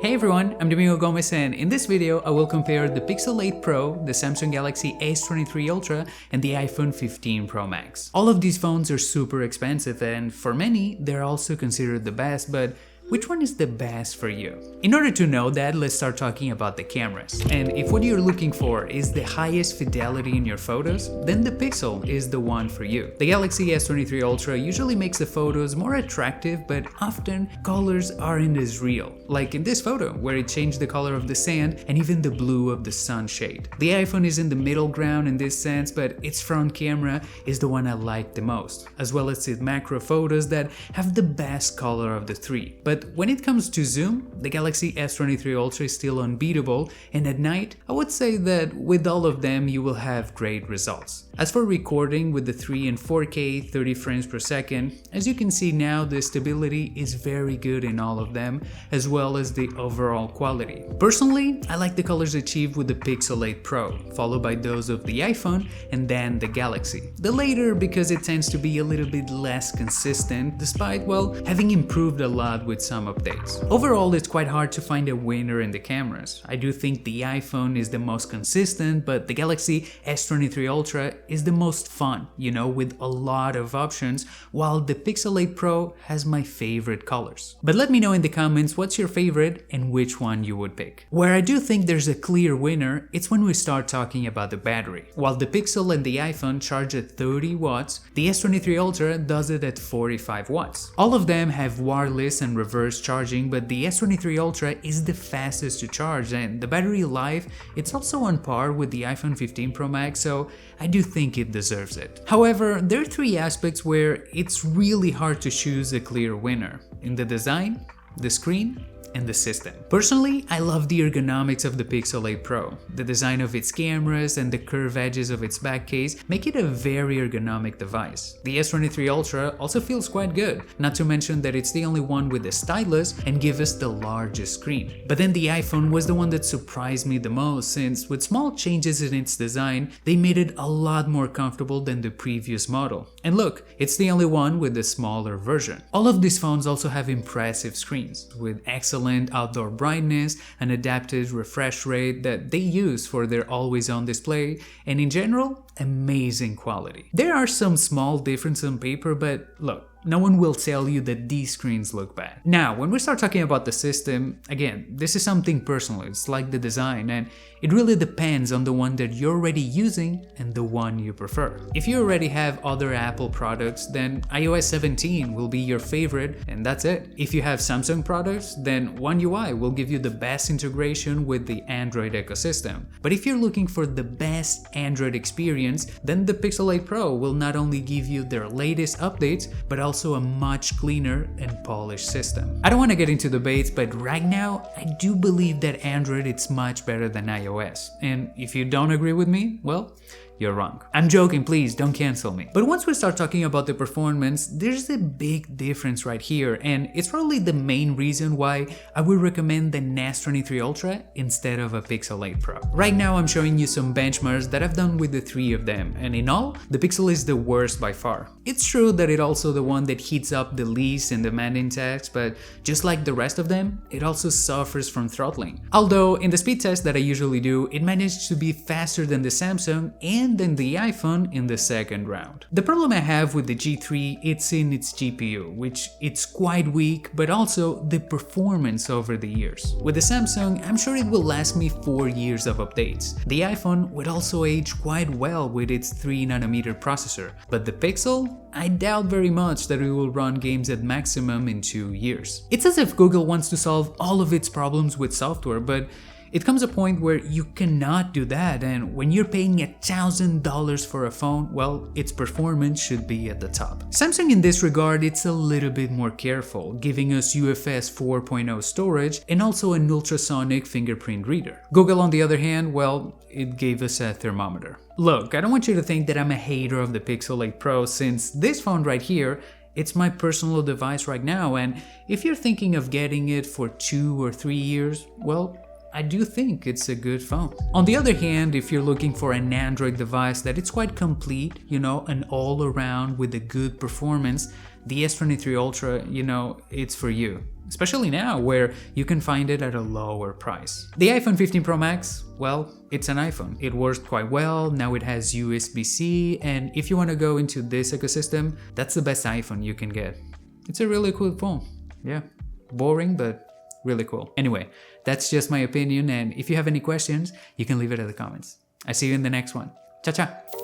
Hey everyone, I'm Domingo Gomez, and in this video I will compare the Pixel 8 Pro, the Samsung Galaxy S23 Ultra, and the iPhone 15 Pro Max. All of these phones are super expensive, and for many, they're also considered the best, but which one is the best for you? In order to know that, let's start talking about the cameras. And if what you're looking for is the highest fidelity in your photos, then the Pixel is the one for you. The Galaxy S23 Ultra usually makes the photos more attractive, but often colors aren't as real. Like in this photo, where it changed the color of the sand and even the blue of the sunshade. The iPhone is in the middle ground in this sense, but its front camera is the one I like the most, as well as its macro photos that have the best color of the three. But when it comes to zoom, the Galaxy S23 Ultra is still unbeatable, and at night, I would say that with all of them you will have great results. As for recording with the 3 and 4K 30 frames per second, as you can see now, the stability is very good in all of them, as well as the overall quality. Personally, I like the colors achieved with the Pixel 8 Pro, followed by those of the iPhone and then the Galaxy. The later because it tends to be a little bit less consistent, despite, well, having improved a lot with some updates. Overall, it's quite hard to find a winner in the cameras. I do think the iPhone is the most consistent, but the Galaxy S23 Ultra is the most fun, with a lot of options, while the Pixel 8 Pro has my favorite colors. But let me know in the comments what's your favorite and which one you would pick. Where I do think there's a clear winner, it's when we start talking about the battery. While the Pixel and the iPhone charge at 30 watts, the S23 Ultra does it at 45 watts. All of them have wireless and reverse charging, but the S23 Ultra is the fastest to charge, and the battery life, it's also on par with the iPhone 15 Pro Max, so I do think it deserves it. However, there are three aspects where it's really hard to choose a clear winner: in the design, the screen, and the system. Personally, I love the ergonomics of the Pixel 8 Pro. The design of its cameras and the curved edges of its back case make it a very ergonomic device. The S23 Ultra also feels quite good, not to mention that it's the only one with a stylus and gives us the largest screen. But then the iPhone was the one that surprised me the most, since with small changes in its design, they made it a lot more comfortable than the previous model. And look, it's the only one with the smaller version. All of these phones also have impressive screens, with excellent outdoor brightness, an adaptive refresh rate that they use for their always-on display, and in general, amazing quality. There are some small differences on paper, but look, no one will tell you that these screens look bad. Now, when we start talking about the system, again, this is something personal. It's like the design, and it really depends on the one that you're already using and the one you prefer. If you already have other Apple products, then iOS 17 will be your favorite, and that's it. If you have Samsung products, then One UI will give you the best integration with the Android ecosystem. But if you're looking for the best Android experience, then the Pixel 8 Pro will not only give you their latest updates, but also a much cleaner and polished system. I don't want to get into debates, but right now, I do believe that Android is much better than iOS. And if you don't agree with me, well, you're wrong. I'm joking, please don't cancel me. But once we start talking about the performance, there's a big difference right here, and it's probably the main reason why I would recommend the S23 Ultra instead of a Pixel 8 Pro. Right now I'm showing you some benchmarks that I've done with the three of them, and in all, the Pixel is the worst by far. It's true that it's also the one that heats up the least in demanding tasks, but just like the rest of them, it also suffers from throttling. Although in the speed test that I usually do, it managed to be faster than the Samsung and than the iPhone in the second round. The problem I have with the G3, it's in its GPU, which it's quite weak, but also the performance over the years. With the Samsung, I'm sure it will last me 4 years of updates. The iPhone would also age quite well with its 3nm processor, but the Pixel, I doubt very much that it will run games at maximum in 2 years. It's as if Google wants to solve all of its problems with software, but it comes a point where you cannot do that, and when you're paying $1,000 for a phone, well, its performance should be at the top. Samsung in this regard, it's a little bit more careful, giving us UFS 4.0 storage and also an ultrasonic fingerprint reader. Google, on the other hand, well, it gave us a thermometer. Look, I don't want you to think that I'm a hater of the Pixel 8 Pro, since this phone right here, it's my personal device right now, and if you're thinking of getting it for 2 or 3 years, well, I do think it's a good phone. On the other hand, if you're looking for an Android device that it's quite complete, you know, an all-around with a good performance, the S23 Ultra, you know, it's for you. Especially now, where you can find it at a lower price. The iPhone 15 Pro Max, well, it's an iPhone. It works quite well, now it has USB-C, and if you want to go into this ecosystem, that's the best iPhone you can get. It's a really cool phone. Yeah, boring, but really cool. Anyway, that's just my opinion, and if you have any questions, you can leave it in the comments. I see you in the next one. Ciao, ciao!